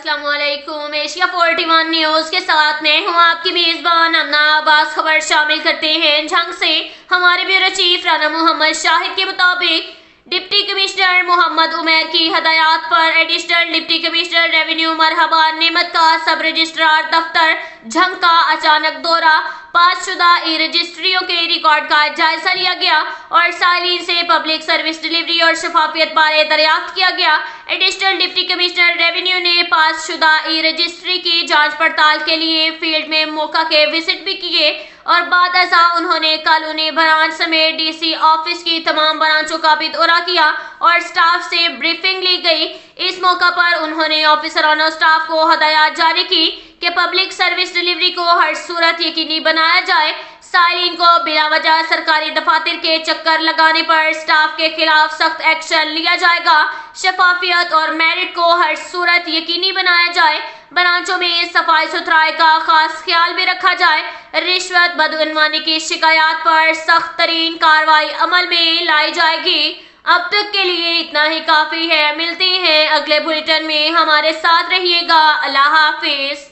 अस्सलाम वालेकुम। Asia 41 news के साथ मैं हूं आपकी मेजबान अन्ना अब्बास। खबर शामिल करते हैं झंग से। हमारे ब्यूरो चीफ राना मोहम्मद शाहिद के मुताबिक डिप्टी कमिश्नर मोहम्मद उमैर की हदायत पर एडिशनल डिप्टी कमिश्नर रेवेन्यू मरहबा नेमत का सब रजिस्ट्रार दफ्तर झंग का अचानक दौरा। पास शुदा ई रजिस्ट्रियों के रिकॉर्ड का जायजा लिया गया और साइलिन से पब्लिक सर्विस डिलीवरी और शफाफियत बारे दरियाफ्त किया गया। एडिशनल डिप्टी कमिश्नर रेवेन्यू ने पास शुदा ई रजिस्ट्री की जांच पड़ताल के लिए फील्ड में मौका के विजिट भी किए और बाद अज़ा उन्होंने कॉलोनी ब्रांच समेत डीसी ऑफिस की तमाम ब्रांचों का भी दौरा किया और स्टाफ से ब्रीफिंग ली गई। इस मौका पर उन्होंने ऑफिसरान और स्टाफ को हदायत जारी की कि पब्लिक सर्विस डिलीवरी को हर सूरत यकीनी बनाया जाए। साइलिन को बिला वजह सरकारी दफातर के चक्कर लगाने पर स्टाफ के खिलाफ सख्त एक्शन लिया जाएगा। शफाफियत और मेरिट को हर सूरत यकीनी बनाया जाए। ब्रांचों में सफाई सुथराई का खास ख्याल भी रखा जाए। रिश्वत बदअनवानी की शिकायत पर सख्त तरीन कार्रवाई अमल में लाई जाएगी। अब तक के लिए इतना ही काफी है। मिलते हैं अगले बुलेटिन में, हमारे साथ रहिएगा। अल्लाह हाफिज।